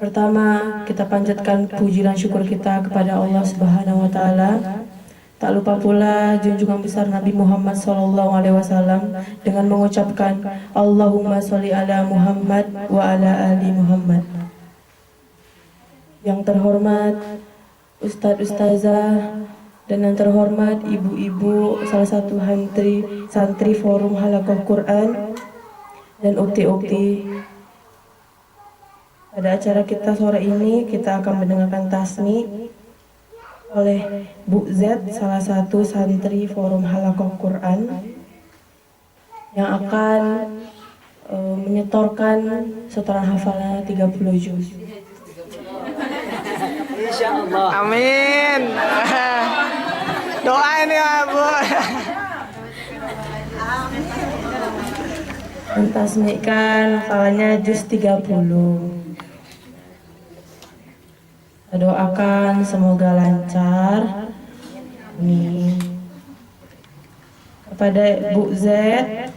Pertama, kita panjatkan puji dan syukur kita kepada Allah Subhanahu wa taala. Tak lupa pula junjungan besar Nabi Muhammad SAW dengan mengucapkan Allahumma sholli ala Muhammad wa ala ali Muhammad. Yang terhormat Ustadz Ustazah dan yang terhormat ibu-ibu salah satu santri Forum Halaqah Quran dan ukti-ukti. Pada acara kita sore ini kita akan mendengarkan tasmi oleh Bu Z, salah satu santri Forum Halaqah Quran yang akan menyetorkan setoran hafalannya 30 juz. Insyaallah. Amin. Doa ini ya Bu. Mentasmikan hafalannya juz 30. Kita doakan semoga lancar. Amin. Kepada Bu Z,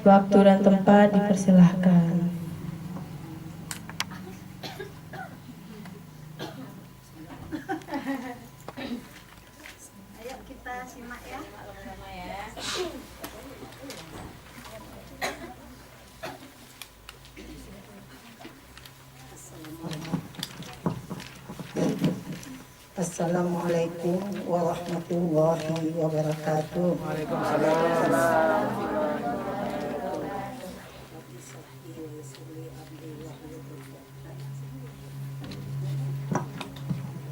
waktu dan tempat dipersilahkan. Ayo kita simak ya. Assalamualaikum warahmatullahi wabarakatuh.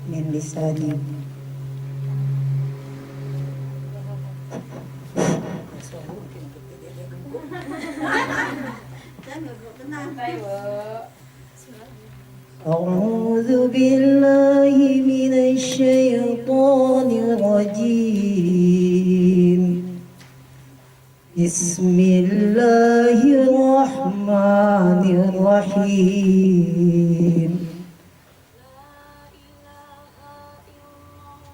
Min lisani أعوذ بالله من الشيطان الرجيم بسم الله الرحمن الرحيم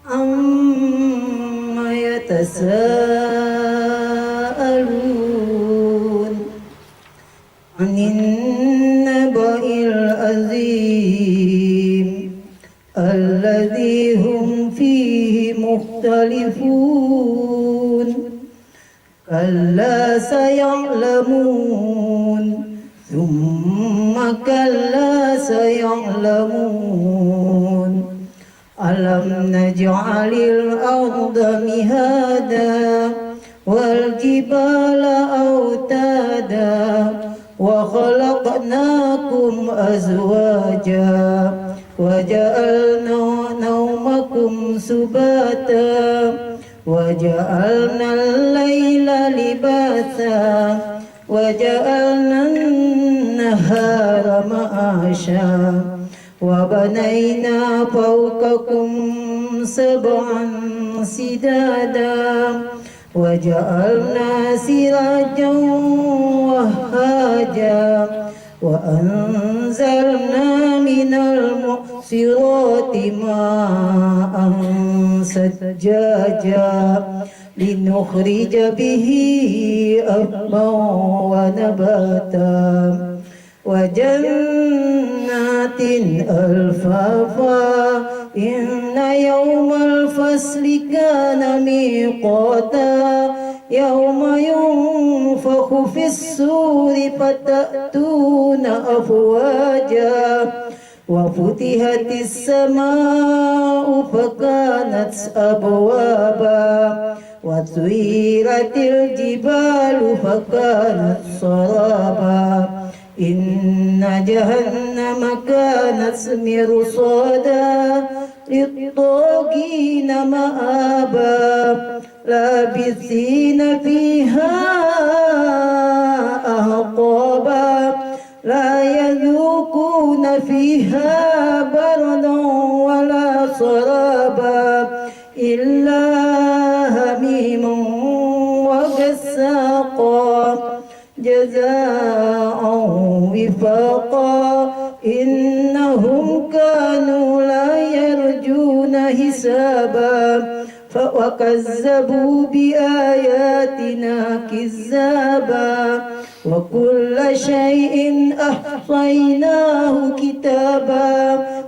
عما يتساءلون عن النبأ العظيم الذي هم فيه مختلفون كلا سيعلمون ثم كلا سيعلمون ألم نجعل الأرض مهادا والجبال أوتادا وخلقناكم أزواجا وجعلنا نومكم سباتا وجعلنا الليل لباسا وجعلنا النهار معاشا وبنينا فوقكم سبعا سدادا وجعلنا سراجا وهاجا وأنزلنا من المعصرات ماء ثجاجا لنخرج به أبا ونباتا وجنات ألفافا إن يوم الفصل كان ميقاتا يوم ينفخ في الصور فتأتون أفواجا وفتحت السماء فكانت أبوابا وسيرت الجبال فكانت سرابا إن جهنم كانت مرصادا للطاغين مآبا لابثين فيها أحقابا لا يذوقون فيها بردا ولا شرابا إلا هميما وغساقا جزاء وفاقا إنهم كانوا لا يرجون حسابا وكذبوا بآياتنا كذابا وكل شيء أحصيناه كتابا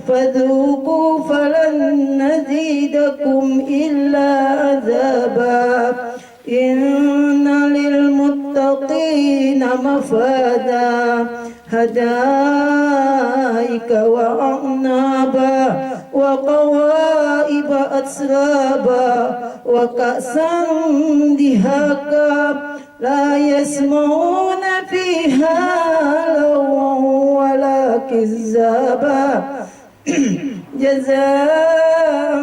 فذوقوا فلن نزيدكم إلا عذابا إن للمتقين مفازا حدائق وأعنابا وقوائب أترابا وكأسا دهاقا لا يسمعون فيها لغوا ولا كذابا جزاء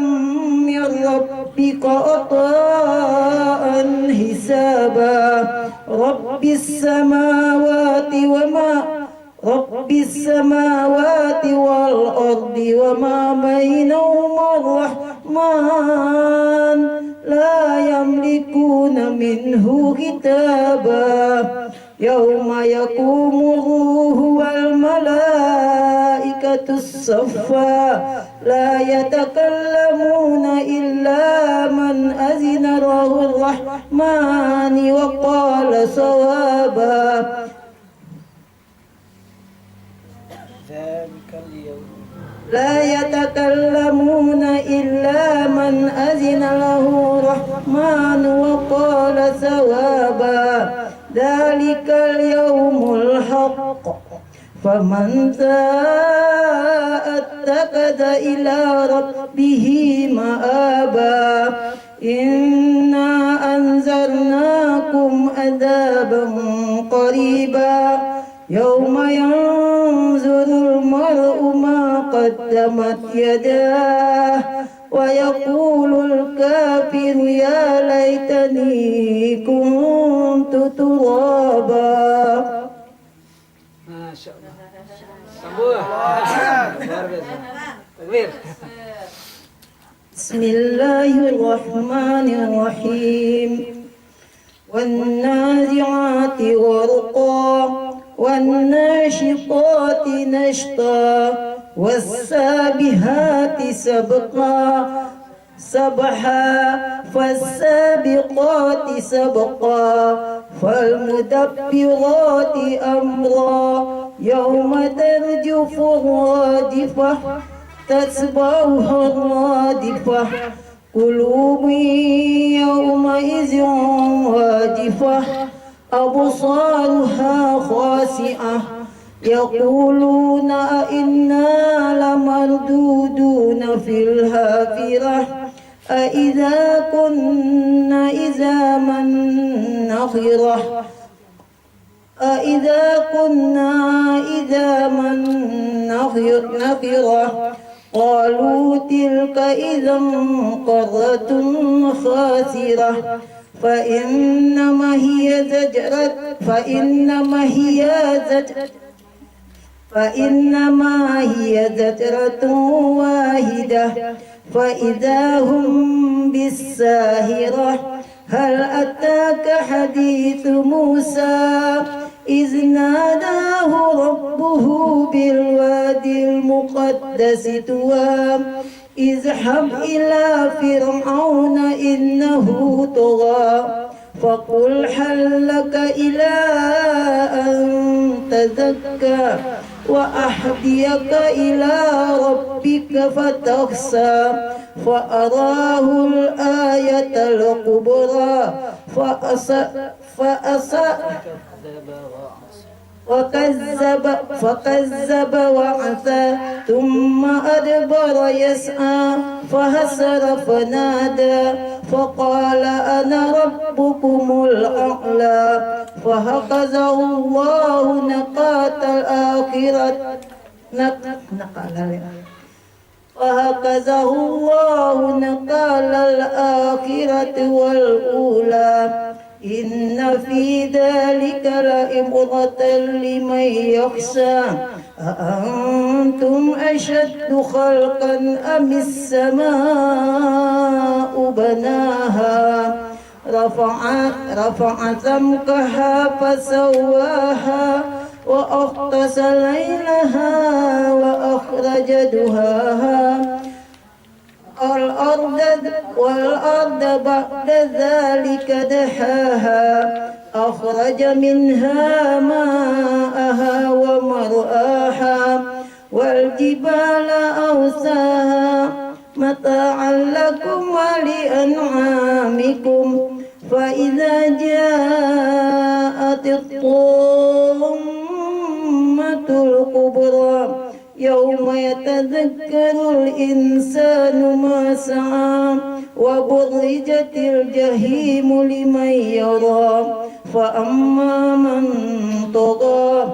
من ربك عطاء حسابا رب السماوات والأرض وما بينهما الرحمن لا يملكون منه كتابا يوم يقوم الروح والملائكة الصفا لا يتكلمون إلا من أذن له الرحمن وقال صوابا لا يتكلمون إلا من أذن له الرحمن وقال ثوابا ذلك اليوم الحق فمن شاء اتخذ إلى ربه مآبا إنا أنذرناكم عذابا قريبا يوم ينظر المرء ما قدمت يداه ويقول الكافر يا ليتني كنت ترابا. Masya Allah. Sambung. Luar biasa. Takbir. بسم الله الرحمن الرحيم والنازعات غرقا والناشطات نشطا والسابحات سبحا فالسابقات سبقا فالمدبرات أمرا يوم ترجف الرادفة تتبعها الرادفة قلوب يومئذ واجفة أبصارها خاسئة يقولون أئنا لمردودون في الحافرة أئذا كنا عظاما نخرة أئذا كنا عظاما نخرة قالوا تلك إذا قرة خاسرة فإنما هي زجرة واحدة فإذا هم بالساهرة هل أتاك حديث موسى إذ ناداه ربه بالوادي المقدس طوى اذهب إلى فرعون إنه طغى فقل هل لك إلى أن تزكى وأهديك إلى ربك فتخشى فأراه الآية الكبرى فكذب وعصى ثم أدبر يسعى فحشر فنادى فقال أنا ربكم الأعلى فأخذه الله نكال الآخرة والأولى إن في ذلك لعبرة لمن يخشى أأنتم أشد خلقا أم السماء بناها رفع سمكها فسواها وأغطش ليلها وأخرج دهاها والأرض بعد ذلك دحاها أخرج منها ماءها ومرآها والجبال أرساها متاعا لكم ولأنعامكم فإذا جاءت الطامة الكبرى يوم يتذكر الإنسان ما سعى وبرزت الجحيم لمن يرى فأما من طغى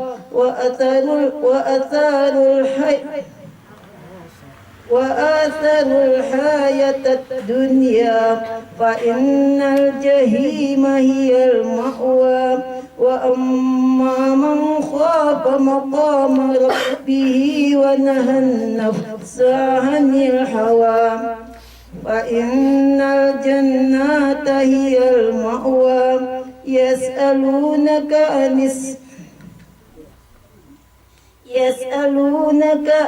وآثر الحياة الدنيا فإن الجحيم هي المأوى وأما من خاف مقام ربه ونهى النفس عن الهوى فإن الجنة هي المأوى يسألونك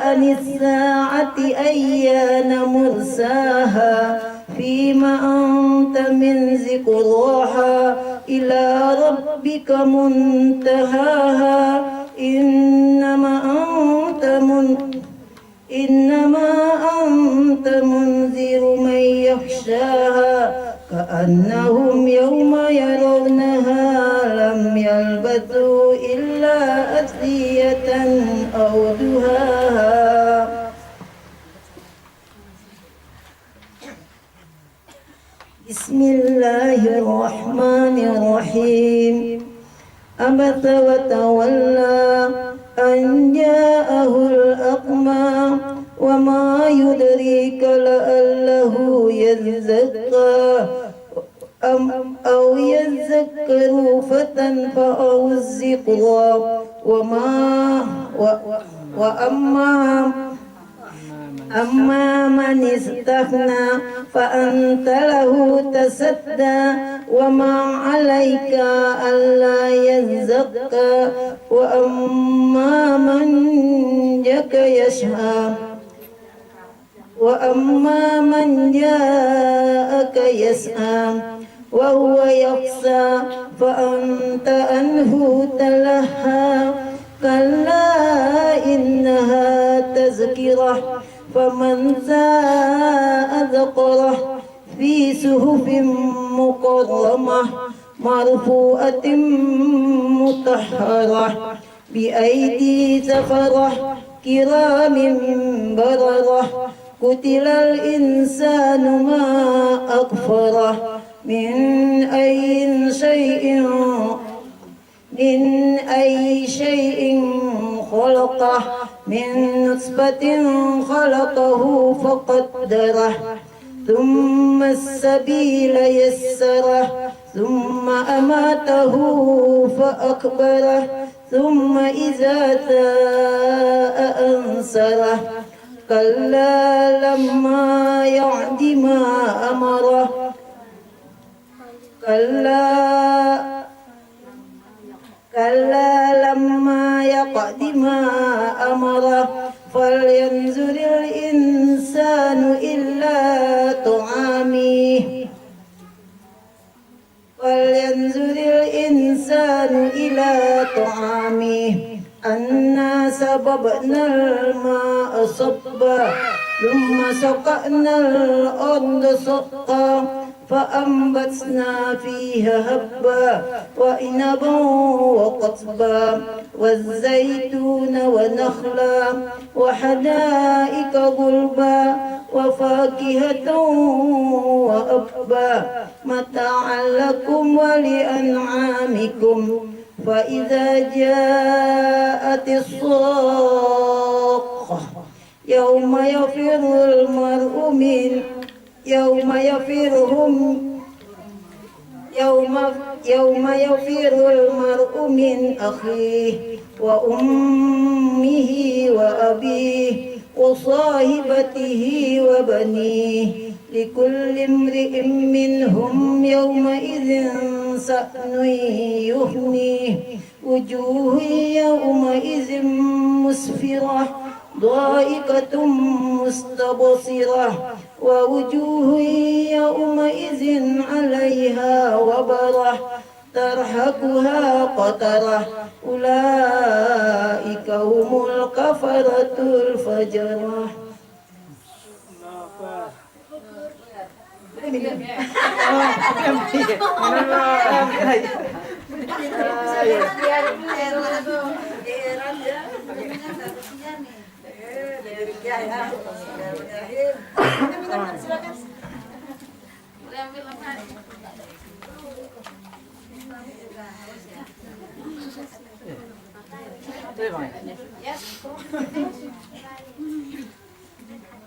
عن الساعة أيان مرساها فيما أنت من ذكراها إلى ربك منتهاها إنما أنت منذر من يخشاها كأنهم يوم يرونها لم يلبثوا إلا أشية أو ضحاها. بسم الله الرحمن الرحيم عبس وتولى أن جاءه الأعمى وما يدريك لعله يزكى أو يذكر فتنفعه الذكرى أما من استغنى فأنت له تصدى وما عليك ألا يزكى وأما من جاءك يسعى وهو يخشى فأنت عنه تلهى كلا إنها تذكرة فمن شاء ذكره في صحف مكرمة مرفوعة مطهرة بأيدي سفرة كرام بررة قتل الإنسان ما أكفره من أي شيء خلقه من نطفة خلقه فقدره ثم السبيل يسره ثم أماته فأكبره ثم إذا شاء أنصره كلا لما يعد ما أمره كلا لما يقض ما أمره فلينظر الإنسان إلى طعامه أنا صببنا الماء صبا ثم سقنا الأرض سقا فأنبتنا فيها هبا وعنبا وقضبا والزيتون ونخلا وحدائق غلبا وفاكهة وأبا متاعا لكم ولأنعامكم فإذا جاءت الصاخة يوم يفر المرء من أخيه وأمه وأبيه وصاحبته وبنيه لكل امرئ منهم يومئذ شأن يغنيه وجوه يومئذ مسفرة ضائقة مستبصرة ووجوه يومئذ عليها وبرة ترهقها قترة أولئك هم الكفرة الفجرة.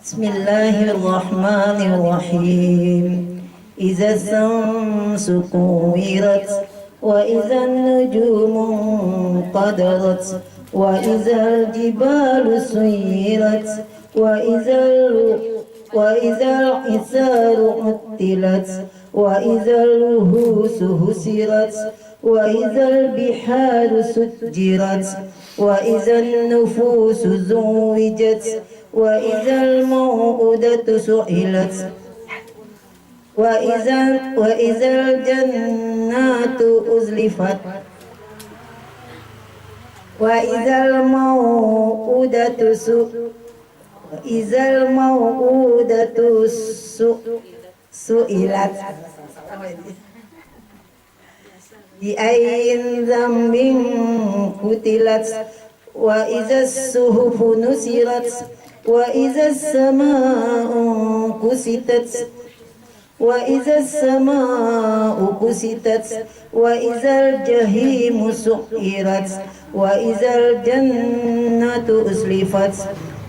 بسم الله الرحمن الرحيم. إذا الشمس كورت وإذا النجوم انقدرت وإذا الجبال سيرت وإذا العصار عطلت وإذا الوحوش حشرت وإذا البحار سجرت وإذا النفوس زوجت وإذا الموءودة سئلت وإذا الجنات أزلفت وإذا الموءودة سئلت بأي ذنب قتلت وإذا الصحف نشرت وإذا السماء كشطت وإذا الجحيم سعرت وإذا الجنة أزلفت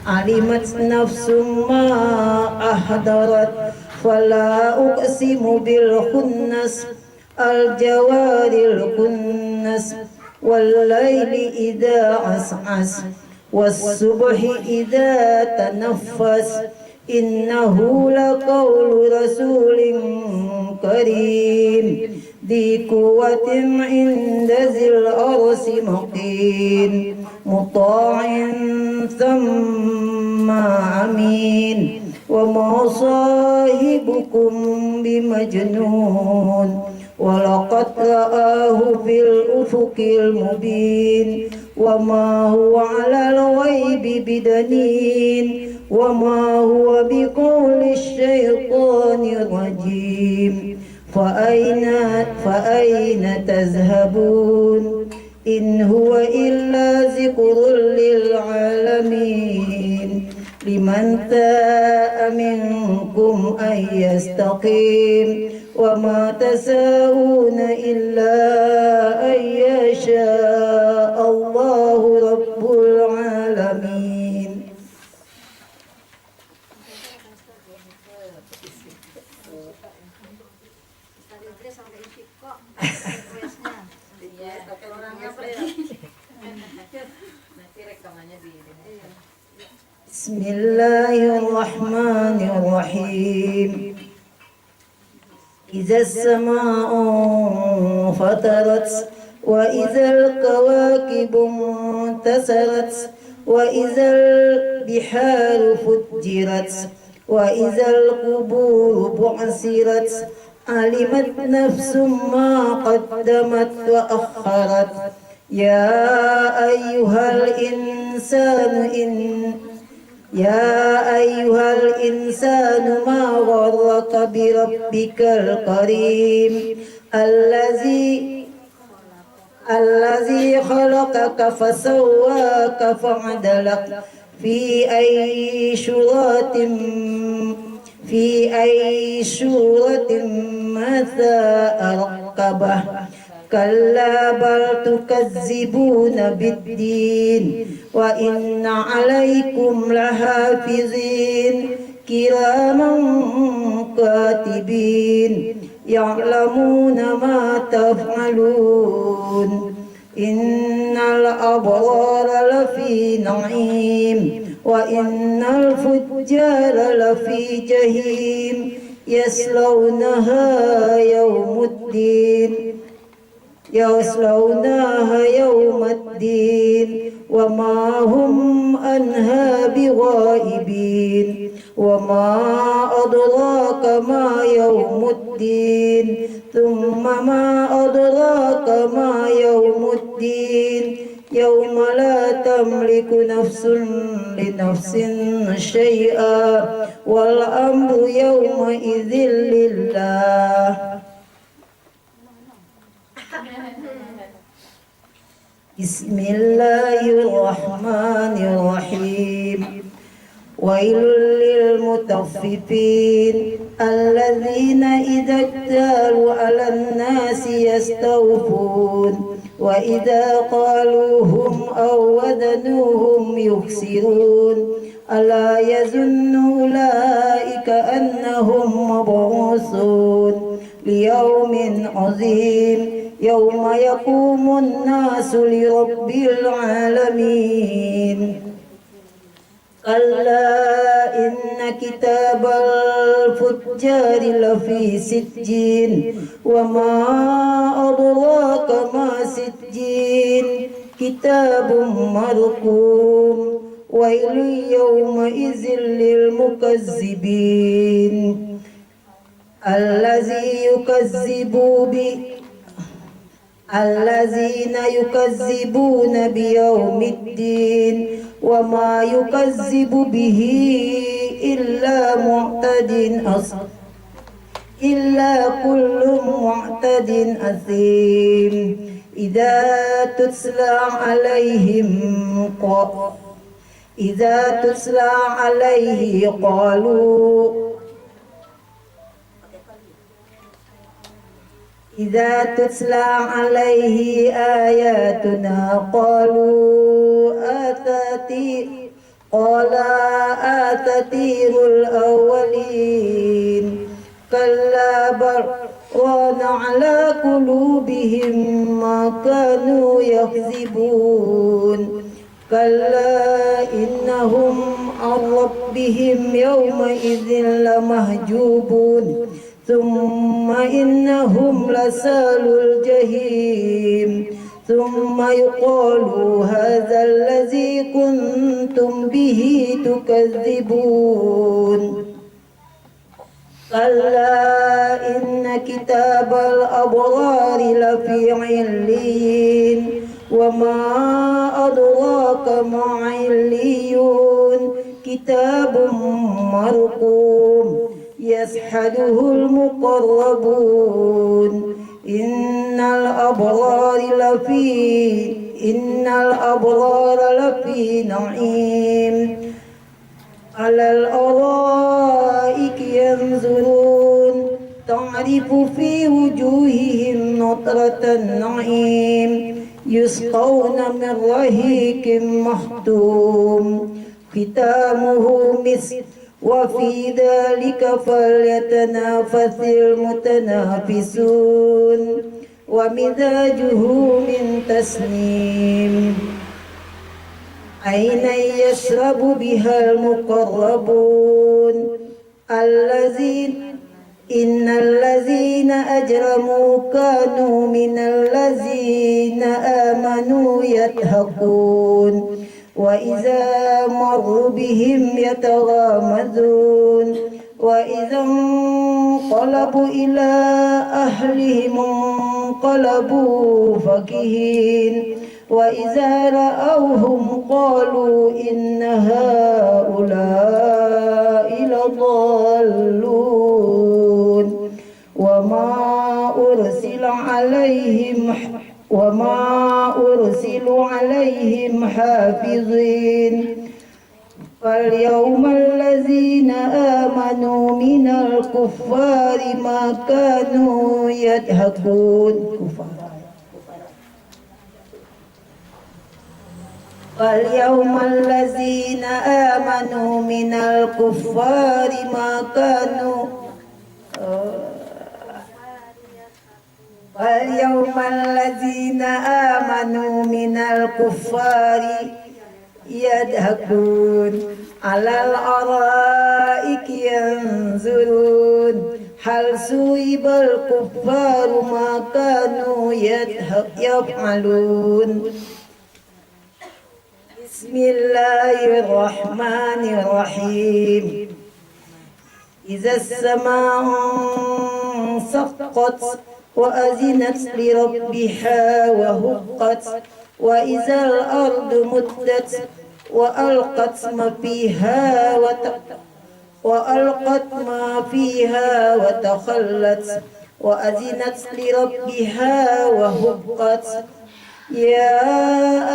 علمت نفس ما أحضرت فلا أقسم بالخنس الجوار الكنس والليل إذا عسعس والصبح إذا تنفس إنه لقول رسول كريم ذي قوة عند ذي العرش مقيم مطاع ثم أمين وما صاحبكم بمجنون ولقد رآه في الأفق المبين وما هو على الغيب بدليل وما هو بقول الشيطان الرجيم فأين تذهبون إن هو إلا ذكر للعالمين لمن شاء منكم أن يستقيم وما تشاءون إلا أن يشاء الله رب العالمين. بسم الله الرحمن الرحيم. إذا السماء انفطرت وإذا الكواكب انتثرت وإذا البحار فجرت وإذا القبور بعثرت علمت نفس ما قدمت وأخرت يا أيها الإنسان ما غرك بربك الكريم الذي خلقك فسواك فعدلك في أي سورة ما شاء ركبه كلا بل تكذبون بالدين وإن عليكم لحافظين كراما كاتبين يعلمون ما تفعلون إن الأبرار لفي نعيم وإن الفجار لفي جحيم يصلونها يوم الدين وما هم عنها بغائبين وما أدراك ما يوم الدين ثم ما أدراك ما يوم الدين يوم لا تملك نفس لنفس شيئا والأمر يومئذ لله. بسم الله الرحمن الرحيم. ويل للمطففين الذين إذا اكتالوا على الناس يستوفون وإذا قالوهم أو وزنوهم يخسرون ألا يظن أولئك أنهم مبعوثون ليوم عظيم يوم يقوم الناس لرب العالمين. كلا إن كتاب الفجار لفي سجين وما أدراك ما سجين كتاب مرقوم ويل يومئذ للمكذبين الذين يكذبون بيوم الدين وما يكذب به إلا كل معتد أثيم. إذا تتلى عليه قالوا إذا تتلى عليه آياتنا قالوا آساطير الأولين كلا بل ران على قلوبهم ما كانوا يكذبون. كلا إنهم عن ربهم يومئذ لمحجوبون ثم إنهم لسال الجحيم ثم يقال هذا الذي كنتم به تكذبون. كلا إن كتاب الأبرار لفي عليين وما أدراك ما عليون كتاب مرقوم يشهده المقربون. إن الأبرار لفي نعيم على الأرائك ينظرون تعرف في وجوههم نضرة النعيم يسقون من رحيق مختوم ختامه مسك وفي ذلك فليتنافس المتنافسون. ومزاجه من تسنيم عينا يشرب بها المقربون. إن الذين أجرموا كانوا من الذين آمنوا يضحكون وإذا مروا بهم يتغامزون وإذا انقلبوا إلى أهلهم انقلبوا فكهين وإذا رأوهم قالوا إن هؤلاء لضالون. وما أرسلوا عليهم حافظين. فاليوم الذين آمنوا من الكفار ما كانوا يضحكون. فاليوم الذين آمنوا من الكفار ما كانوا فاليوم الذين آمنوا من الكفار يضحكون على الأرائك ينظرون هل ثوب الكفار ما كانوا يفعلون. بسم الله الرحمن الرحيم. إذا السماء انشقت وأذنت لربها وهقت وإذا الأرض مدت وألقت ما فيها وتخلت وأذنت لربها وهقت يا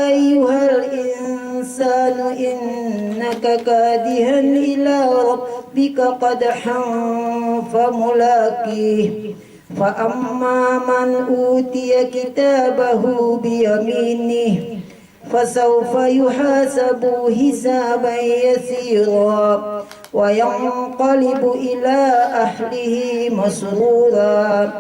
أيها الإنسان إنك كادح إلى ربك قدحا فملاقيه فأما من أوتي كتابه بيمينه فسوف يحاسب حسابا يسيرا وينقلب إلى أهله مسرورا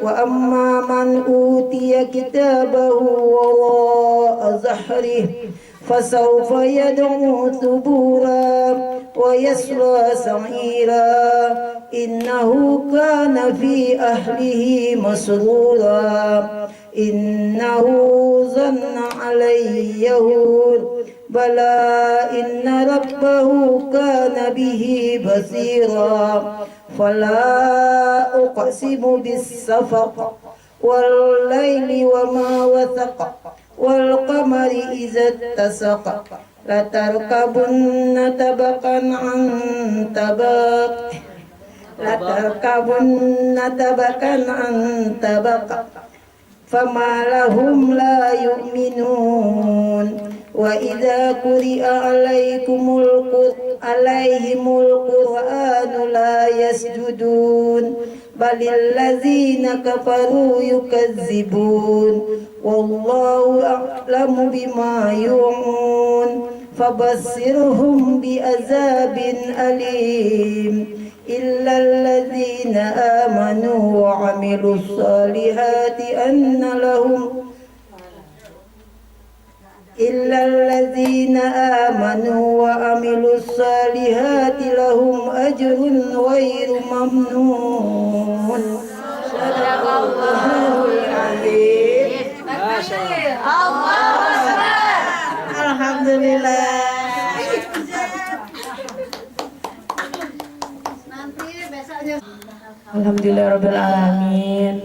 وأما من أوتي كتابه وراء ظهره فسوف يدعو ثبورا ويصلى سعيرا إنه كان في أهله مسرورا إنه ظن علي يهود بلى إن ربه كان به بصيرا فلا أقسم بالسفق والليل وما وثق والقمر إذا اتسق لتركبن طبقا عن طبق فما لهم لا يؤمنون وإذا قرئ عليهم القرآن لا يسجدون بل الذين كفروا يكذبون والله أعلم بما يوعون فبشرهم بعذاب أليم إلا الذين آمنوا وعملوا الصالحات لهم أجر غير ممنون صدق الله العظيم Alhamdulillah. Nanti besoknya. Alhamdulillahirabbil alamin.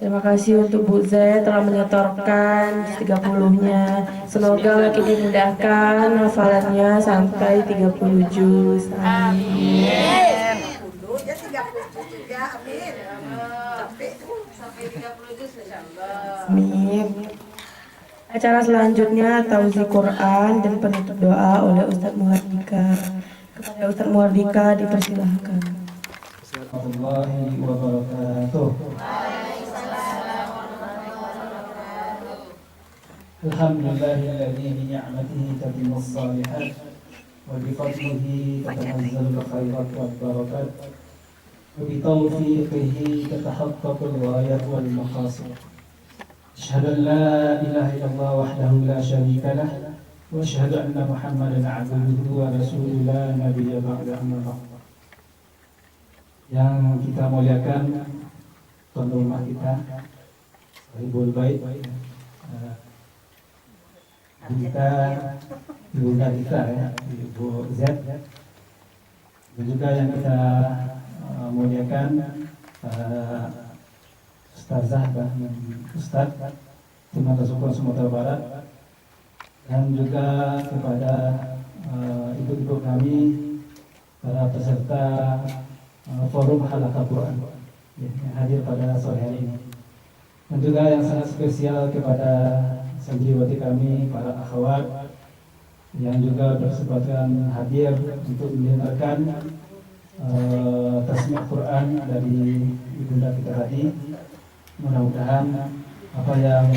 Terima kasih untuk Bu Z telah menyetorkan 30-nya. Semoga makin dimudahkan hafalannya sampai 30 juz. Amin. Dulunya 30 juga, amin. Sampai 30 juz insyaallah. Amin. Acara selanjutnya tauzi Quran dan penutup doa oleh Ustadz Muhardika. Kepada Ustadz Muhardika dipersilahkan. Warahmatullahi wabarakatuh. Alhamdulillahilladzi bi ni'matihi tatimmus shalihat wa bi fadlihi tatanazzalu khairat wal barakat wa bi tawfiqihi tatahaqqaqul ghayat wal maqasid. Asyhadu an la ilaha illallah wahdahu la syarika lah wa asyhadu anna Muhammadan 'abduhu wa rasuluhu la nabiyya ba'da amma ba'd. Yang kita muliakan tuan rumah kita, Sahibul Bait, kita, ibunda kita ya, Ibu Z, dan juga yang kita muliakan Ustazah dan Ustadz Timur Sukuan Sumatera Barat, dan juga kepada ibu-ibu kami, para peserta forum Halaqah Quran yang hadir pada sore hari ini, dan juga yang sangat spesial kepada santriwati kami, para akhwat yang juga berkesempatan hadir untuk mendengarkan tasmi' Quran dari ibunda kita tadi. Mudah-mudahan apa yang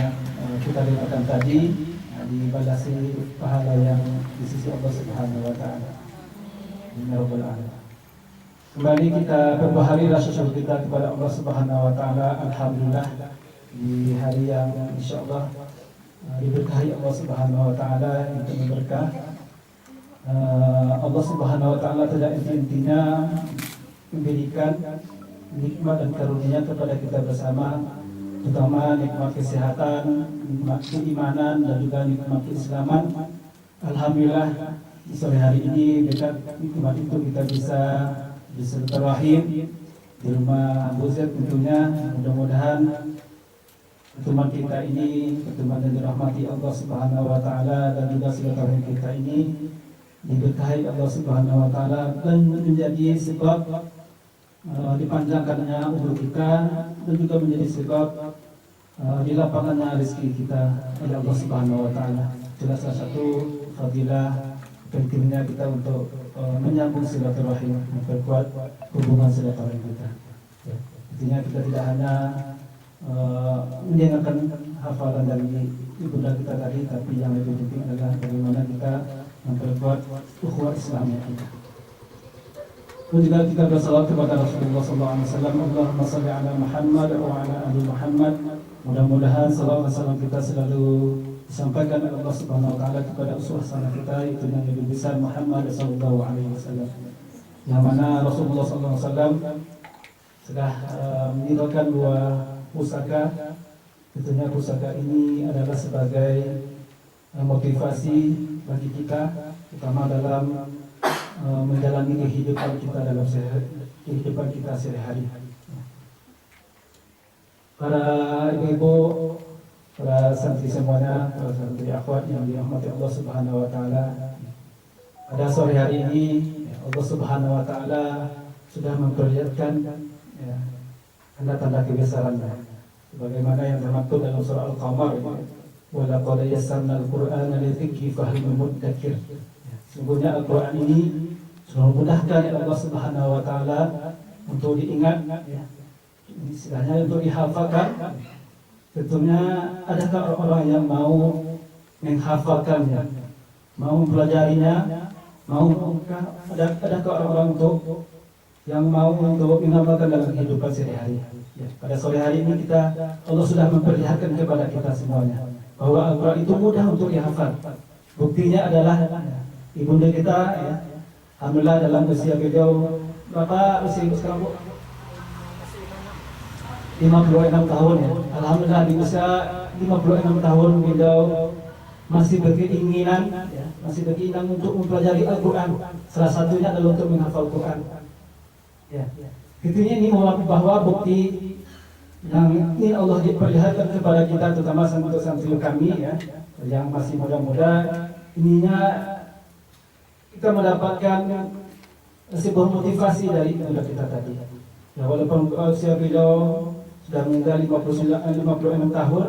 kita dengarkan tadi dibalasi pahala yang di sisi Allah Subhanahu wa taala. Ya Rabbal alamin. Kembali kita berbahari rasa syukur kita kepada Allah Subhanahu wa taala. Alhamdulillah di hari yang insyaallah diberkahi Allah Subhanahu wa taala, yang penuh berkah. Allah Subhanahu wa taala tidak intinya memberikan nikmat dan karunia kepada kita bersama, terutama nikmat kesehatan, nikmat keimanan, dan juga nikmat keislaman. Alhamdulillah di sore hari ini dekat nikmat itu kita bisa bersilaturahim, di rumah Bu Z tentunya. Mudah-mudahan pertemuan kita ini, pertemuan yang dirahmati Allah Subhanahu wa taala, dan juga silaturahmi kita ini diberkahi Allah Subhanahu wa taala dan menjadi sebab dipanjangkannya umur kita, dan juga menjadi sebab dilapangkannya rezeki kita oleh Allah Subhanahu wa taala. Itulah salah satu fadilah pentingnya kita untuk menyambung silaturahim, memperkuat hubungan silaturahim kita. Ya. Artinya kita tidak hanya mendengarkan hafalan dari ibunda kita tadi, tapi yang lebih penting adalah bagaimana kita memperkuat ukhuwah Islamiyah kita. Dan juga kita bersalawat kepada Rasulullah SAW. Allahumma salli ala Muhammad wa ala ali Muhammad. Mudah-mudahan salawat salam kita selalu disampaikan oleh Allah Subhanahu wa taala kepada uswah hasanah kita, itu yang lebih besar Muhammad sallallahu alaihi wasallam. Yang mana Rasulullah sallallahu alaihi wasallam sudah meninggalkan dua pusaka. Tentunya pusaka ini adalah sebagai motivasi bagi kita, terutama dalam menjalani kehidupan kita dalam kehidupan kita sehari-hari. Para ibu-ibu, para santri semuanya, para santri akhwat yang dirahmati Allah Subhanahu wa taala. Pada sore hari ini Allah Subhanahu wa taala sudah memperlihatkan tanda-tanda kebesaran-Nya. Sebagaimana yang termaktub dalam surah Al-Qamar, wa laqad yassarna al-Qur'ana lidzikri fahal min mudzakir. Sungguhnya Al-Qur'an ini sudah memudahkan Allah Subhanahu wa taala untuk diingat, istilahnya untuk dihafalkan. Tentunya adakah orang-orang yang mau menghafalkannya, mau mempelajarinya, adakah orang-orang yang mau untuk mengamalkan dalam kehidupan sehari-hari? Ya, pada sore hari ini Allah sudah memperlihatkan kepada kita semuanya bahwa Al-Quran itu mudah untuk dihafal. Buktinya adalah ibunda kita, alhamdulillah dalam usia beliau berapa usia sekarang, Bu? 56 tahun ya. Alhamdulillah di usia 56 tahun beliau masih berkeinginan untuk mempelajari Al-Quran. Salah satunya adalah untuk menghafal Quran. Ya. Intinya ini bahwa bukti yang ini Allah diperlihatkan kepada kita, terutama untuk santri kami yang masih muda-muda, ininya kita mendapatkan sebuah motivasi dari ibunda kita tadi. Ya, walaupun usia beliau sudah meninggal 56 tahun,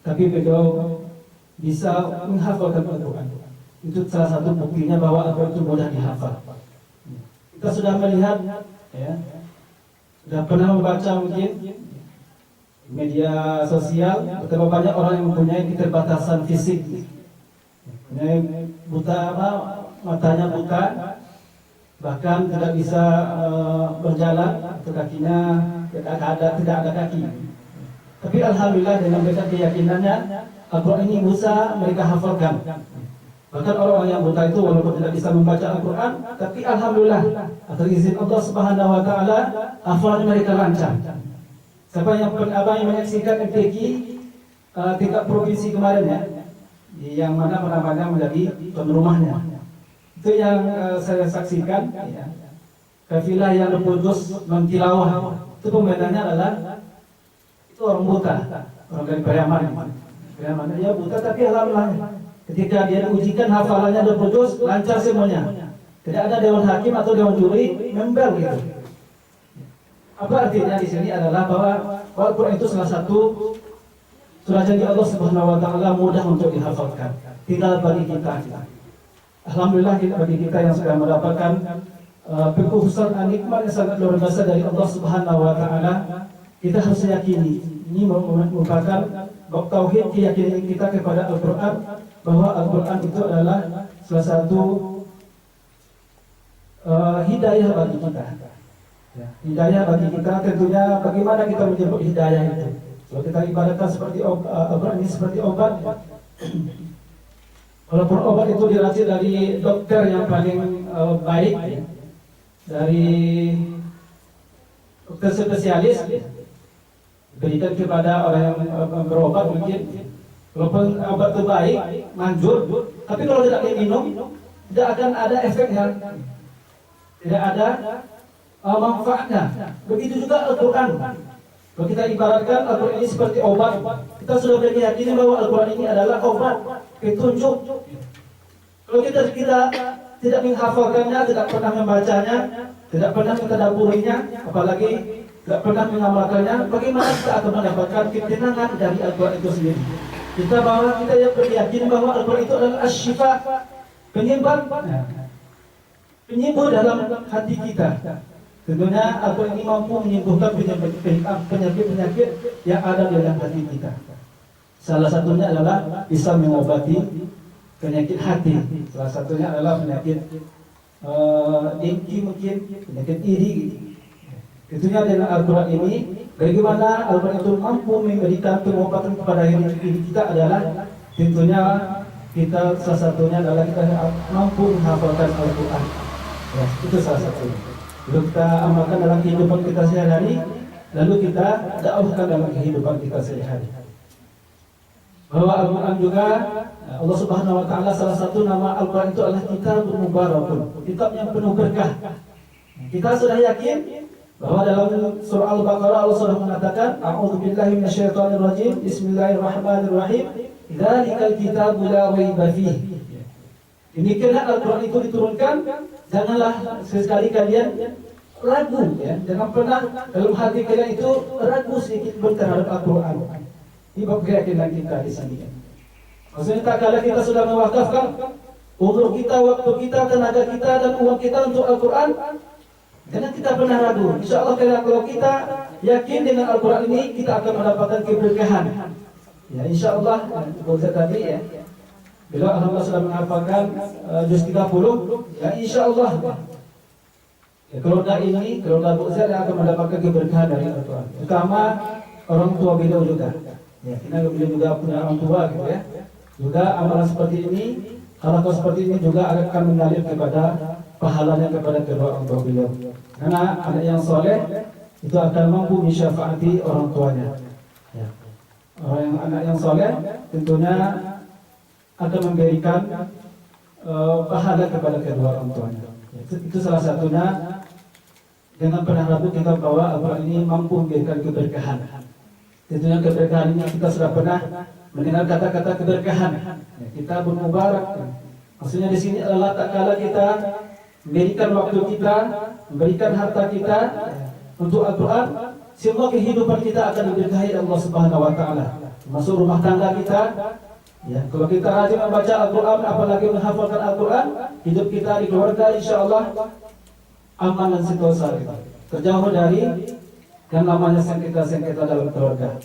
tapi beliau bisa menghafalkan Al-Quran. Itu salah satu buktinya bahwa Al-Quran itu mudah dihafal. Kita sudah melihat, sudah pernah membaca mungkin media sosial, betapa banyak orang yang mempunyai keterbatasan fisik, buta matanya buta, bahkan tidak bisa berjalan, atau kakinya tidak ada kaki. Tapi alhamdulillah dengan mereka keyakinannya Al-Quran ini bisa mereka hafalkan. Bahkan orang yang buta itu walaupun tidak bisa membaca Al-Quran, tapi alhamdulillah atas izin Allah Subhanahu wa taala hafalan mereka lancar. Siapa yang menyaksikan MTQ tingkat provinsi kemarin yang mana penamanya menjadi tuan rumahnya. Itu yang saya saksikan, kafilah yang berputus mentilawah. Itu pembedanya adalah itu orang buta, orang dari Periaman. Dia buta tapi alhamdulillah ketika dia diujikan hafalannya berputus lancar semuanya. Tidak ada dewan hakim atau dewan juri membel gitu. Apa artinya di sini adalah bahwa Al-Quran itu salah satu surah janji Allah Subhanahu wa taala mudah untuk dihafalkan. Tinggal bagi kita. Alhamdulillah bagi kita yang sudah mendapatkan kekhususan nikmat yang sangat luar biasa dari Allah Subhanahu wa taala, kita harus yakini ini merupakan tauhid, keyakinan kita kepada Al-Quran, bahwa Al-Quran itu adalah salah satu hidayah bagi kita. Hidayah bagi kita, tentunya bagaimana kita menyebut hidayah itu. Kalau kita ibaratkan seperti Al-Quran ini seperti obat, walaupun obat itu diracik dari dokter yang paling baik, dari dokter spesialis, diberikan kepada orang yang berobat mungkin, walaupun obat itu baik, manjur, tapi kalau tidak diminum, tidak akan ada efeknya, tidak ada manfaatnya. Begitu juga Al-Quran. Kalau kita ibaratkan Al-Quran ini seperti obat, kita sudah berkeyakinan bahwa Al-Quran ini adalah obat, petunjuk. Kalau kita tidak menghafalkannya, tidak pernah membacanya, tidak pernah mentadabburinya, apalagi tidak pernah mengamalkannya, bagaimana kita akan mendapatkan ketenangan dari Al-Quran itu sendiri? Kita yang berkeyakinan bahwa Al-Quran itu adalah asy-syifa, penyembuh dalam hati kita. Tentunya Al-Quran ini mampu menyembuhkan penyakit-penyakit yang ada di dalam hati kita. Salah satunya adalah bisa mengobati penyakit hati. Salah satunya adalah penyakit dengki mungkin, penyakit iri. Tentunya dengan Al-Quran ini, bagaimana Al-Quran itu mampu memberikan pengobatan kepada diri kita adalah tentunya kita salah satunya adalah kita mampu menghafalkan Al-Quran. Ya, itu salah satunya. Lalu kita amalkan dalam kehidupan kita sehari-hari, lalu kita dakwahkan dalam kehidupan kita sehari-hari. Bahwa Al-Quran juga Allah Subhanahu Wa Taala salah satu nama Al-Quran itu adalah Kitabun Mubarakun, kitab yang penuh berkah. Kita sudah yakin bahwa dalam surah Al-Baqarah Allah sudah mengatakan, A'udzubillahi minasyaitonirrajim, Bismillahirrahmanirrahim, Dzalikal kitabu la raiba fihi. Demikianlah Al-Quran itu diturunkan, janganlah sesekali kalian ragu, ya, jangan pernah dalam hati kalian itu ragu sedikit pun terhadap Al-Quran. Ini bab keyakinan kita di sini. Maksudnya tak kala kita sudah mewakafkan umur kita, waktu kita, tenaga kita dan uang kita untuk Al-Quran, jangan kita pernah ragu. Insya Allah kalau kita yakin dengan Al-Quran ini, kita akan mendapatkan keberkahan. Ya, insya Allah, Ustaz tadi ya. Bila Alhamdulillah sudah menghafalkan juz 30, ya insya Allah ya, keluarga ini, keluarga Bu Zaid akan mendapatkan keberkahan dari Al-Quran. Terutama orang tua beliau juga. Ya, kita beliau juga punya orang tua gitu ya. Juga amalan seperti ini, hal-hal seperti ini juga akan mengalir kepada pahalanya kepada kedua orang tua beliau. Karena anak yang soleh itu akan mampu mensyafaati orang tuanya. Ya. Anak yang soleh tentunya akan memberikan pahala kepada kedua orang tuanya. Itu salah satunya. Jangan pernah ragu kita bahwa Al-Quran ini mampu memberikan keberkahan. Tentunya keberkahan ini kita sudah pernah mendengar kata-kata keberkahan. Kita bermubarak. Maksudnya di sini adalah tak kala kita memberikan waktu kita, memberikan harta kita untuk Al-Quran, semua kehidupan kita akan diberkahi Allah Subhanahu Wa Taala. Termasuk rumah tangga kita. Ya, kalau kita rajin membaca Al-Quran, apalagi menghafalkan Al-Quran, hidup kita di keluarga insya Allah aman dan sentosa, terjauh dari yang namanya sengketa-sengketa dalam keluarga.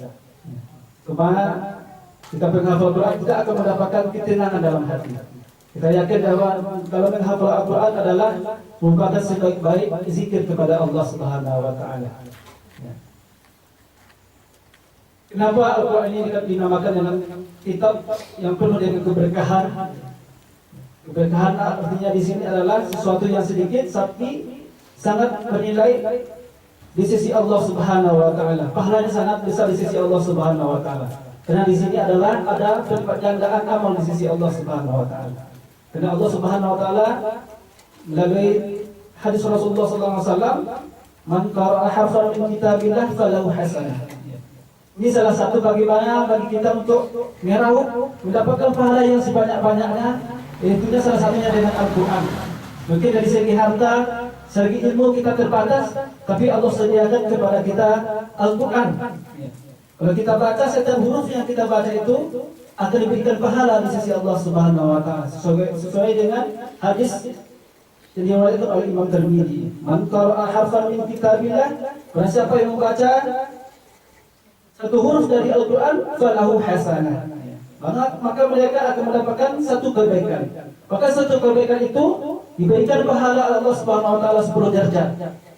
Kemana kita menghafal Al-Quran, kita akan mendapatkan ketenangan dalam hati. Kita yakin bahwa kalau menghafal Al-Quran adalah merupakan sebaik-baik zikir kepada Allah Subhanahu Wa Taala. Kenapa Al-Quran ini dinamakan dengan kitab yang penuh dengan keberkahan? Keberkahan artinya di sini adalah sesuatu yang sedikit tapi sangat bernilai di sisi Allah Subhanahu Wa Taala. Pahalanya sangat besar di sisi Allah Subhanahu Wa Taala. Karena di sini adalah ada berlipat gandaan amal di sisi Allah Subhanahu Wa Taala. Karena Allah Subhanahu Wa Taala melalui hadis Rasulullah SAW, man qara'a harfan min kitabillah falahu hasanah. Ini salah satu bagaimana bagi kita untuk meraup mendapatkan pahala yang sebanyak-banyaknya, yaitu salah satunya dengan Al-Quran. Mungkin dari segi harta, segi ilmu kita terbatas, tapi Allah sediakan kepada kita Al-Quran. Kalau kita baca setiap huruf yang kita baca itu akan diberikan pahala di sisi Allah Subhanahu Wa Taala sesuai dengan hadis yang diriwayatkan oleh Imam Tirmidzi. Man qara'a harfan min kitabillah, barang siapa yang membaca satu huruf dari Al-Quran, falahu hasanah. Maka mereka akan mendapatkan satu kebaikan. Maka satu kebaikan itu diberikan pahala Allah Subhanahu Wa Taala 10 derajat.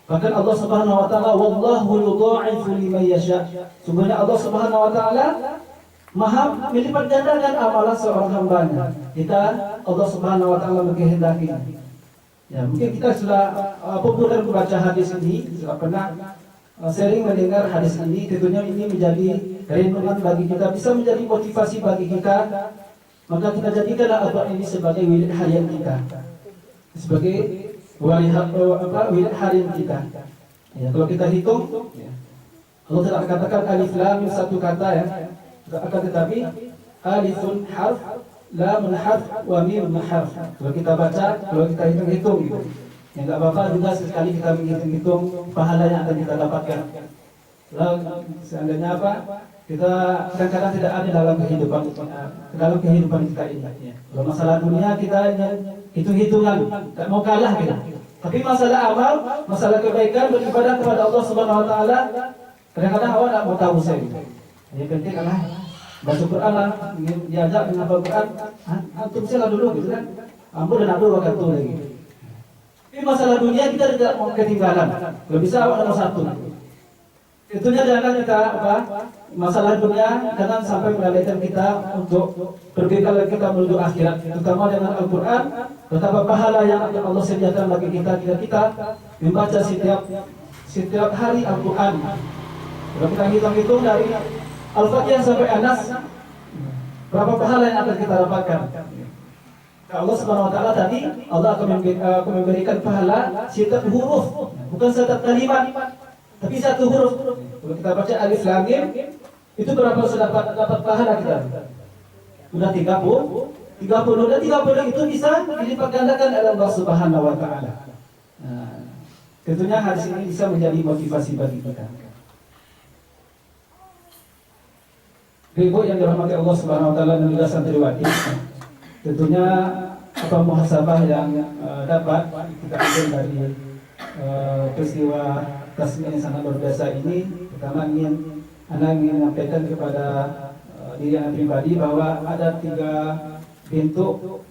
Bahkan Allah Subhanahu Wa Taala, wallahu yudha'ifu liman yasha. Sungguhnya Allah Subhanahu Wa Taala Maha melipat gandakan amalan seorang hambanya. Allah Subhanahu Wa Taala menghendaki. Ya, mungkin kita sudah populer membaca hadis ini, sudah pernah sering mendengar hadis ini. Tentunya ini menjadi renungan bagi kita, bisa menjadi motivasi bagi kita. Maka kita jadikanlah Al-Quran ini sebagai wirid harian kita, sebagai harin kita. Ya, kalau kita hitung, ya, Allah tidak katakan alif lam mim satu kata ya, akan tetapi alifun harf, lamun harf, wa mim harf. Kalau kita baca, kalau kita hitung-hitung gitu, ya nggak apa-apa juga sekali kita menghitung-hitung pahala yang akan kita dapatkan. Lalu seandainya apa? Kita kadang-kadang tidak ada dalam kehidupan kita ini. Kalau masalah dunia kita hitung-hitungan, tak mau kalah kita. Tapi masalah amal, masalah kebaikan beribadah kepada Allah Subhanahu Wa Taala, kadang-kadang awak tak mau tahu saya. Yang penting adalah baca Quran lah, diajak menghafal Quran, antum sila dulu gitu kan. Ampun dan abdul waktu lagi. Tapi masalah dunia kita tidak mau ketinggalan. Kalau bisa awak nomor satu. Itunya jangan kita masalah dunia jangan sampai melalaikan kita untuk bergerak kita menuju akhirat, terutama dengan Al-Quran. Betapa pahala yang akan Allah sediakan bagi kita membaca setiap hari Al-Quran. Kalau kita hitung-hitung dari Al-Fatihah sampai Anas, berapa pahala yang akan kita dapatkan? Allah Subhanahu Wa Taala tadi Allah akan memberikan pahala setiap huruf, bukan setiap kalimat. Tapi satu huruf, kalau kita baca alif lam mim, itu berapa sudah dapat pahala kita? Sudah 30 dan 30 itu bisa dilipat gandakan oleh Allah Subhanahu Wa Taala. Nah, tentunya hadis ini bisa menjadi motivasi bagi kita. Ibu yang dirahmati Allah Subhanahu Wa Taala dan juga santriwati, tentunya apa muhasabah yang dapat kita ambil dari peristiwa tasmi yang sangat luar biasa ini. Pertama ingin menyampaikan kepada diri anak pribadi bahwa ada 3 bentuk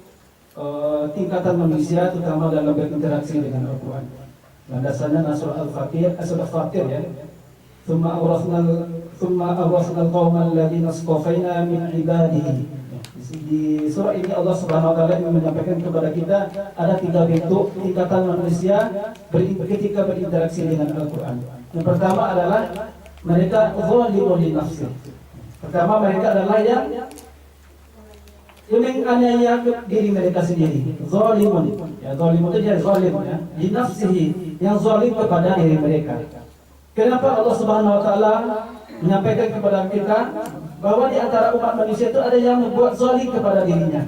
tingkatan manusia, terutama dalam berinteraksi dengan Al-Quran. Landasannya surah Al-Fatir ya. Thumma awrasnal qawman alladhina istafaina min ibadihi. Di surah ini Allah Subhanahu Wa Taala menyampaikan kepada kita ada 3 bentuk tingkatan manusia ketika berinteraksi dengan Al-Quran. Yang pertama adalah mereka zalimun li nafsi. Pertama mereka adalah yang menganiaya diri mereka sendiri. Zalimun. Ya, zalimun itu dia zalim ya. Li nafsihi, yang zalim kepada diri mereka. Kenapa Allah Subhanahu Wa Taala menyampaikan kepada kita bahwa di antara umat manusia itu ada yang membuat zalim kepada dirinya?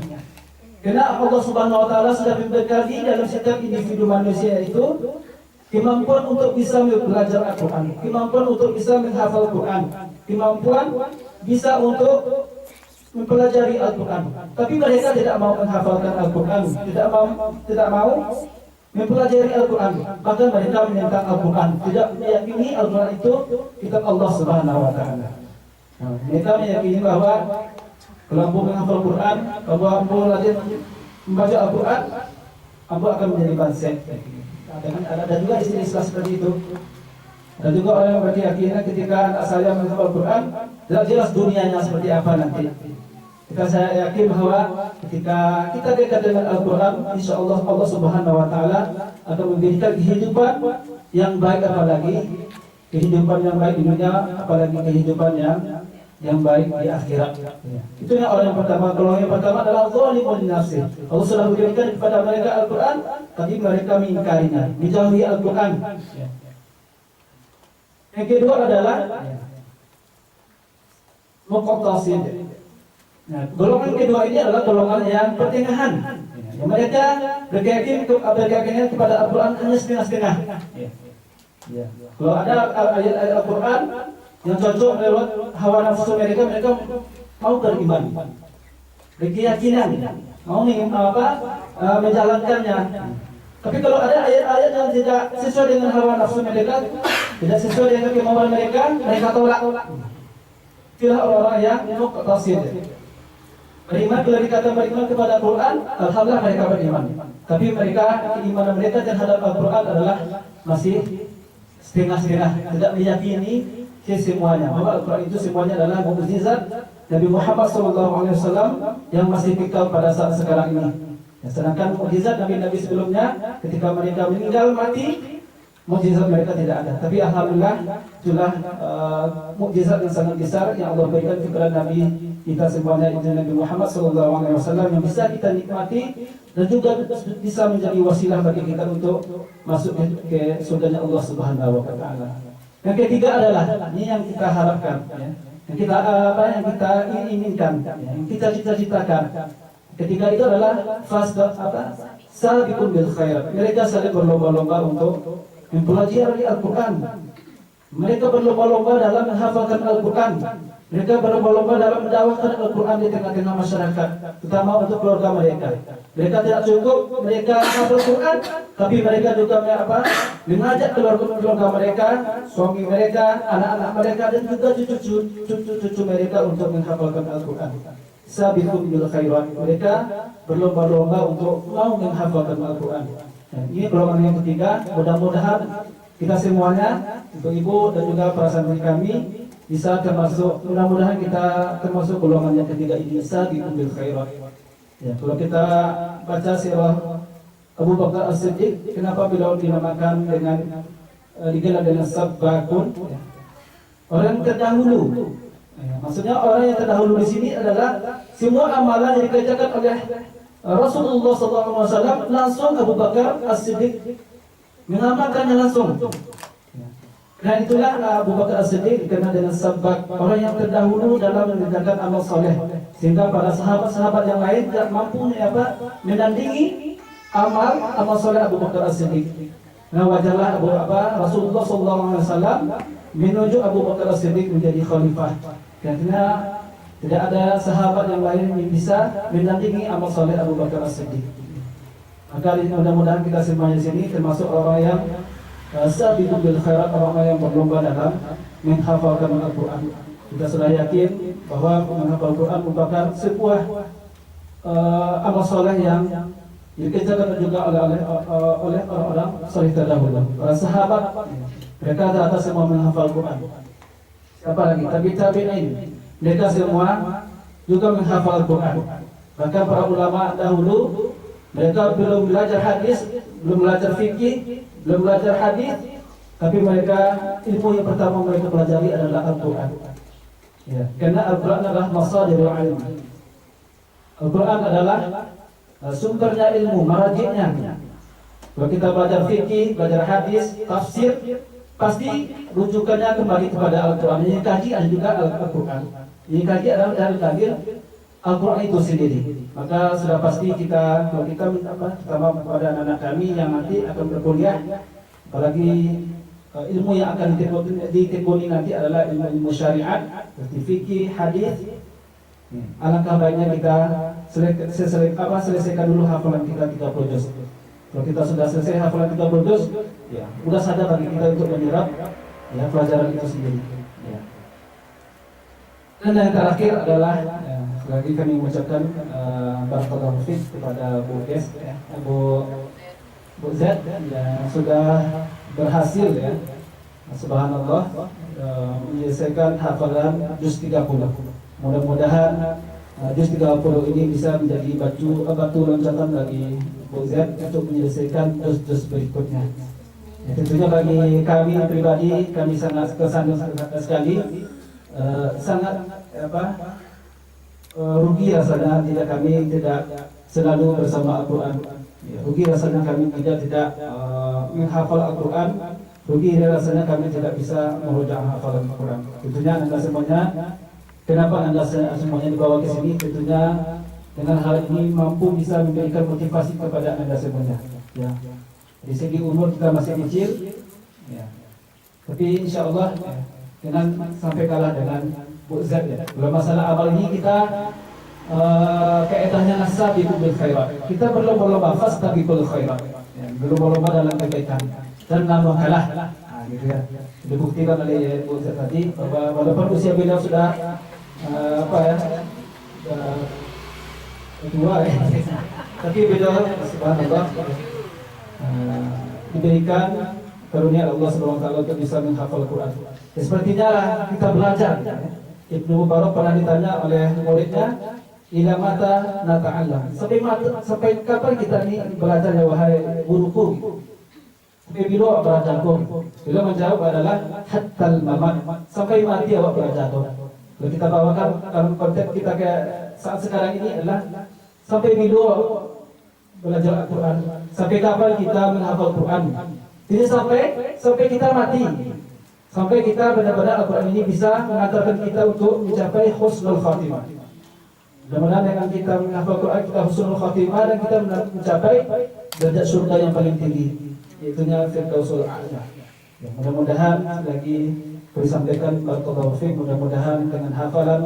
Karena Allah Subhanahu Wa Taala sudah membekali dalam setiap individu manusia itu kemampuan untuk bisa belajar Al-Quran, kemampuan untuk bisa menghafal Al-Quran, kemampuan bisa untuk mempelajari Al-Quran. Tapi mereka tidak mau menghafalkan Al-Quran, tidak mau mempelajari Al-Quran. Bahkan mereka menentang Al-Quran, tidak meyakini Al-Quran itu kitab Allah Subhanahu Wa Taala. Mereka meyakini bahwa kalau ambo menghafal Al-Quran, kalau ambo rajin membaca Al-Quran, ambo akan menjadi bansek. Ada juga istilah seperti itu. Dan juga orang yang berkeyakinan ketika anak saya menghafal Al-Quran, tidak jelas dunianya seperti apa nanti. Saya yakin bahwa ketika kita dekat dengan Al-Quran, insya Allah Allah Subhanahu Wa Taala akan memberikan kehidupan yang baik, apalagi kehidupan yang baik di dunia, apalagi kehidupan yang baik di akhirat. Itu yang orang yang pertama. Golongan yang pertama adalah zalimun nafsi. Allah sudah memberikan kepada mereka Al-Quran, tapi mereka mengingkarinya, menjauhi Al-Quran. Yang kedua adalah muqtasid. Nah, golongan kedua ini adalah golongan yang pertengahan. Mereka berkeyakinan kepada Al-Quran hanya setengah-setengah. Kalau ada ayat-ayat Al-Quran yang cocok lewat hawa nafsu mereka mau beriman, berkeyakinan, mau menjalankannya. Tapi kalau ada ayat-ayat yang tidak sesuai dengan hawa nafsu mereka, tidak sesuai dengan kemauan mereka tolak. Itulah orang-orang yang muqtasid. Beriman, bila dikatakan beriman kepada Al-Quran, alhamdulillah mereka beriman. Tapi keimanan mereka terhadap Al-Quran adalah masih setengah-setengah, tidak meyakini semuanya bahwa Al-Quran itu semuanya adalah mukjizat Nabi Muhammad SAW yang masih kekal pada saat sekarang ini. Sedangkan mukjizat Nabi-Nabi sebelumnya ketika mereka meninggal mati, mukjizat mereka tidak ada. Tapi alhamdulillah itulah mukjizat yang sangat besar yang Allah berikan kepada Nabi kita semuanya, itu Nabi Muhammad SAW, yang bisa kita nikmati dan juga bisa menjadi wasilah bagi kita untuk masuk ke surganya Allah Subhanahu wa taala. Yang ketiga adalah ini yang kita harapkan, ya. Yang kita yang kita inginkan, ya. Yang kita cita-citakan. Ketiga itu adalah sabiqun bil khairat. Mereka saling berlomba-lomba untuk mempelajari Al-Quran. Mereka berlomba-lomba dalam menghafalkan Al-Quran. Mereka berlomba-lomba dalam mendakwahkan Al-Quran di tengah-tengah masyarakat, terutama untuk keluarga mereka. Mereka tidak cukup mereka hafal Quran, tapi mereka juga mengajak keluarga mereka, suami mereka, anak-anak mereka, dan juga cucu-cucu mereka untuk menghafalkan Al-Quran. Sabiqun bil khairat. Mereka berlomba-lomba untuk mau menghafalkan Al-Quran. Ini golongan yang ketiga. Mudah-mudahan kita semuanya, ibu-ibu dan juga para santri kami, bisa termasuk, mudah-mudahan kita termasuk golongan yang ketiga ini, sabiqun bil khairat. Ya, kalau kita baca sirah Abu Bakar As-Siddiq, kenapa beliau dinamakan dengan digelar dengan sabakun? Ya. Orang terdahulu. Ya, maksudnya orang yang terdahulu di sini adalah semua amalan yang dikerjakan oleh Rasulullah SAW, langsung Abu Bakar As-Siddiq mengamalkannya langsung. Dan itulah Abu Bakar As-Siddiq dikenal dengan sabak, orang yang terdahulu dalam mengerjakan amal soleh, sehingga para sahabat-sahabat yang lain tidak mampu menandingi amal soleh Abu Bakar As-Siddiq. Nah, wajarlah Rasulullah SAW menunjuk Abu Bakar As-Siddiq menjadi khalifah, karena tidak ada sahabat yang lain yang bisa menandingi amal soleh Abu Bakar As-Siddiq. Maka mudah-mudahan kita semuanya di sini termasuk orang yang sabiqun bil khairat, orang yang berlomba dalam menghafalkan Al-Quran. Kita sudah yakin bahwa menghafal Al-Quran merupakan sebuah amal soleh yang dikerjakan juga oleh orang-orang soleh terdahulu. Para sahabat, mereka rata-rata semua menghafal Al-Quran. Siapa lagi? Tabi'in, mereka semua juga menghafal Al-Quran. Bahkan para ulama dahulu, mereka belum belajar hadis, belum belajar fikih, belum belajar hadis, tapi mereka ilmu yang pertama mereka pelajari adalah Al-Quran. Ya, karena Al-Quran adalah masadirul ilm. Al-Quran adalah sumbernya ilmu, marajiknya. Kalau kita belajar fikih, belajar hadis, tafsir, pasti rujukannya kembali kepada Al-Quran. Ini kaji ada juga Al-Quran. Ini kaji adalah dari lahir Al-Quran itu sendiri. Maka sudah pasti kita, kalau kita terutama kepada anak-anak kami yang nanti akan berkuliah, apalagi ilmu yang akan ditekuni nanti adalah ilmu syariat, seperti fikih, hadis. Alangkah baiknya kita selesaikan dulu hafalan kita 30 juz. Kalau kita sudah selesai hafalan 30 juz, ya sudah saja bagi kita untuk menyerap ya pelajaran itu sendiri. Ya. Dan yang terakhir adalah lagi kami mengucapkan barakallahu fiik kepada Bu Des, Bu Z yang sudah berhasil ya, subhanallah, menyelesaikan hafalan juz 30. Mudah-mudahan juz 30 ini bisa menjadi batu loncatan bagi Bu Z untuk menyelesaikan juz-juz berikutnya. Ya, tentunya bagi kami pribadi, kami sangat tersanjung sekali, sangat rugi rasanya tidak kami tidak selalu bersama Al-Quran. Ya, rugi rasanya kami tidak menghafal Al-Quran. Rugi rasanya kami tidak bisa merujuk hafalan Al-Quran. Tentunya anda semuanya, kenapa anda semuanya dibawa ke sini? Tentunya dengan hal ini mampu bisa memberikan motivasi kepada anda semuanya. Ya, di segi umur kita masih kecil, ya. Tapi insya Allah dengan sampai kalah dengan Bu Z ya. Kalau masalah amal ini kita kaidahnya as-sabiqu bil khairat. Kita berlomba-lomba fastabiqul khairat. Ya, berlomba-lomba dalam kebaikan dan nggak mau kalah. Nah, gitu ya. Dibuktikan oleh Bu Z tadi bahwa walaupun usia beliau sudah tua ya. Tapi beliau subhanallah diberikan karunia Allah Subhanahu wa taala untuk bisa menghafal Al-Quran. Ya, sepertinya kita belajar. Ibnu Mubarak pernah ditanya oleh muridnya, ila mata nata'allam. Sampai kapan kita ini belajar ya wahai guruku? Bila berjatuh. Bila menjawab adalah hattal mamat, sampai mati awak berjatuh. Kalau kita bawakan dalam konteks kita ke saat sekarang ini adalah sampai bila belajar Al-Quran, sampai kapan kita menghafal Quran. Jadi sampai kita mati, sampai kita benar-benar Al-Quran ini bisa mengantarkan kita untuk mencapai husnul khatimah. Mudah-mudahan dengan kita menghafal Quran kita husnul khatimah dan kita mencapai derajat surga yang paling tinggi, yaitunya Firdausul A'la. Ya, mudah-mudahan lagi disampaikan barakallahu fiik, mudah-mudahan dengan hafalan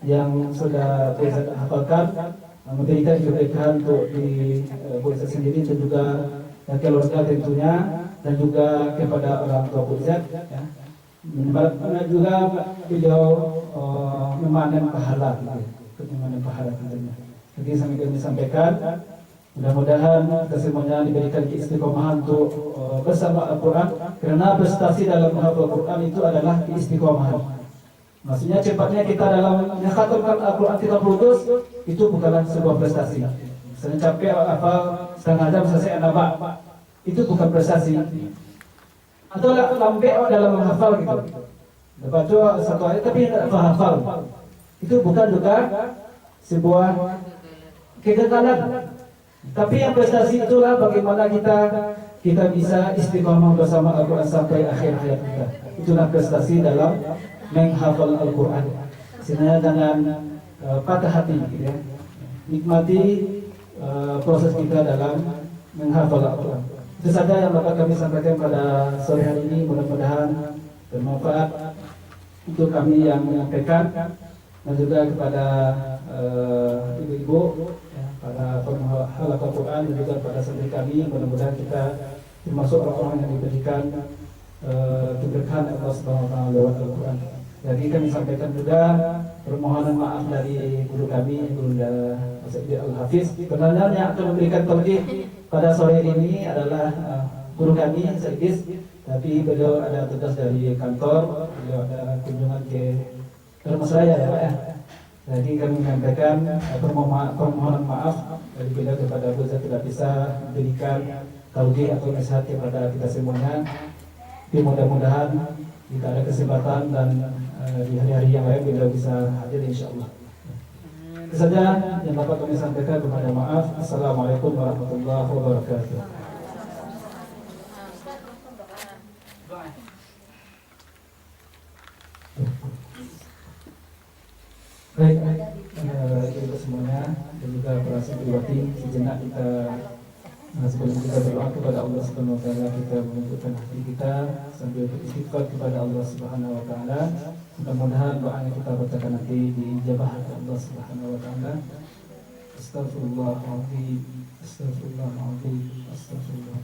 yang sudah bisa hafalkan memberikan kebaikan untuk di Bu Izzat sendiri dan juga keluarga tentunya, dan juga kepada orang tua Bu Izzat, ya. Juga beliau memanen pahala, memanen pahala tentunya. Jadi kami sampaikan, mudah-mudahan kita semuanya diberikan keistiqomahan untuk bersama Al-Quran, karena prestasi dalam menghafal Al-Quran itu adalah keistiqomahan. Maksudnya cepatnya kita dalam mengkhatamkan Al-Quran 30 juz itu bukanlah sebuah prestasi. Misalnya capek hafal setengah jam selesai anak, itu bukan prestasi. Atau lambe dalam menghafal gitu, baca satu ayat tapi tidak hafal, itu bukan juga sebuah kegagalan. Tapi yang prestasi itulah bagaimana kita bisa istiqomah bersama Al-Quran sampai akhir hayat kita. Itulah prestasi dalam menghafal Al-Quran. Sebenarnya dengan patah hati, ya. Nikmati proses kita dalam menghafal Al-Quran. Itu saja yang dapat kami sampaikan pada sore hari ini. Mudah-mudahan bermanfaat untuk kami yang menyampaikan, dan juga kepada ibu-ibu, ya, para penghafal Al-Quran, dan juga pada santri kami. Mudah-mudahan kita termasuk orang-orang yang diberikan keberkahan Allah Subhanahu wa taala lewat Al-Quran. Jadi kami sampaikan juga permohonan maaf dari guru kami, Guru Saidi Al-Hafiz. Sebenarnya yang akan memberikan taujih pada sore ini adalah guru kami, Saidis, tapi beliau ada tugas dari kantor, beliau ada kunjungan ke Dharmasraya, ya Pak, ya. Jadi kami menyampaikan permohonan maaf dari beliau kepada beliau tidak bisa memberikan taujih atau nasihat kepada kita semuanya. Tapi mudah-mudahan jika ada kesempatan dan di hari-hari yang lain beliau bisa hadir insyaallah. Itu saja yang dapat kami sampaikan. Kepada maaf. Assalamualaikum warahmatullahi wabarakatuh. Baik, ibu semuanya dan juga para santriwati, sejenak kita sebelum kita berdoa kepada Allah Subhanahu wa taala, kita menunjukkan hati kita sambil beristighfar kepada Allah Subhanahu wa taala. Mudah-mudahan doa yang kita bacakan nanti diijabah oleh Allah Subhanahu wa taala. Astaghfirullahaladzim, astaghfirullahaladzim, astaghfirullah.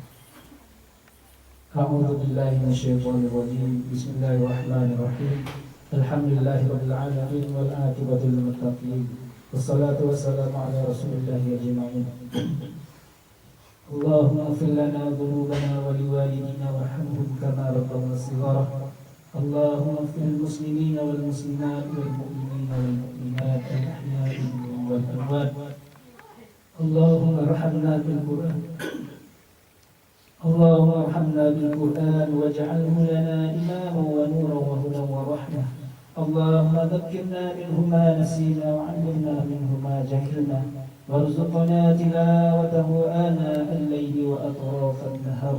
A'udzu billahi minasyaitonir rajim. Bismillahirrahmanirrahim. Alhamdulillahirabbil alamin wal aqibatu lil muttaqin. Wassalatu wassalamu ala rasulillahi ajma'in. Allahumma ighfir lana dhunubana wa liwalidina warhamhum kama rabbawna shighara. Allahumma ighfir lil muslimina wal muslimat wal mu'minina wal mu'minat al ahya'i minhum wal amwat. Allahumma arhamna bil Qur'an. Allahumma arhamna bil Qur'an waj'alhu lana imaman wa nuran wa hudan wa rahmah. Allahumma dhakkirna minhu ma nasina wa 'allimna minhu ma jahilna. وارزقنا تلاوته آناء الليل وأطراف النهار.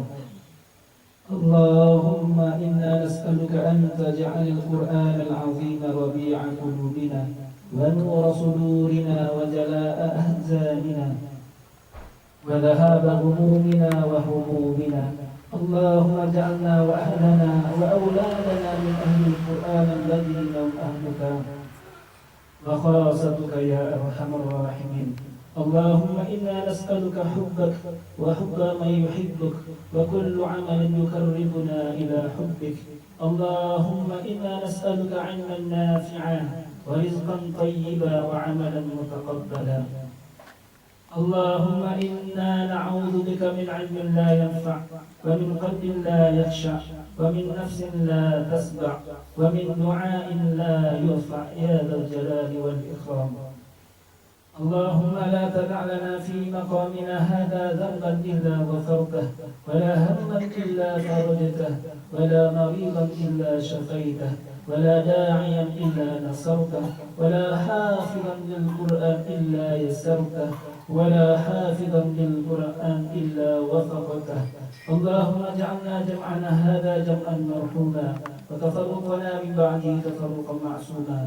اللهم إنا نسألك أن تجعل القرآن العظيم ربيع قلوبنا ونور صدورنا وجلاء أحزاننا وذهاب همومنا وهمومنا. اللهم اجعلنا وأهلنا وأولادنا من أهل القرآن الذين هم أهلك وخاصتك يا أرحم الراحمين. اللهم إنا نسألك حبك وحب من يحبك وكل عمل يقربنا إلى حبك. اللهم إنا نسألك علما نافعا ورزقا طيبا وعملا متقبلا. اللهم إنا نعوذ بك من علم لا ينفع ومن قلب لا يخشع ومن نفس لا تسبع ومن دعاء لا يرفع يا ذا الجلال والإكرام. اللهم لا تدع لنا في مقامنا هذا ذنبا إلا غفرته ولا هما إلا فرجته ولا مريضا إلا شفيته ولا داعيا إلا نصرته ولا حافظا للقرآن إلا يسرته ولا حافظا للقرآن إلا وفقته. اللهم اجعلنا جمعنا هذا جمعا مرحوما وتفرقنا من بعده تفرقا معصوما.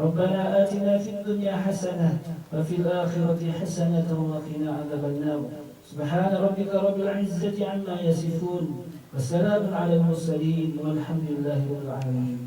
ربنا آتنا في الدنيا حسنة وفي الآخرة حسنة وقنا عذاب النار. سبحان ربك رب العزة عما يصفون وسلام على المرسلين والحمد لله رب العالمين.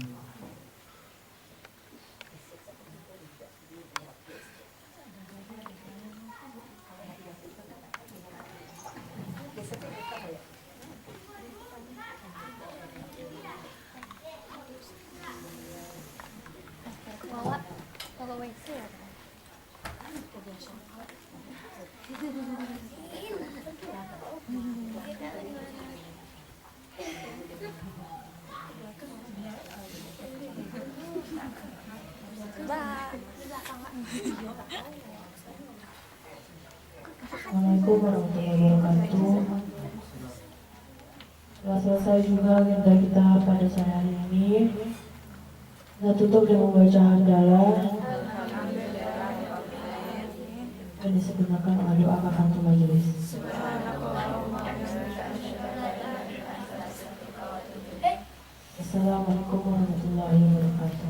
Assalamualaikum warahmatullahi wabarakatuh. Telah selesai juga agenda kita pada sore hari ini. Kita tutup dengan membaca hamdalah dan disempurnakan oleh doa kafatul majelis. Assalamualaikum warahmatullahi wabarakatuh.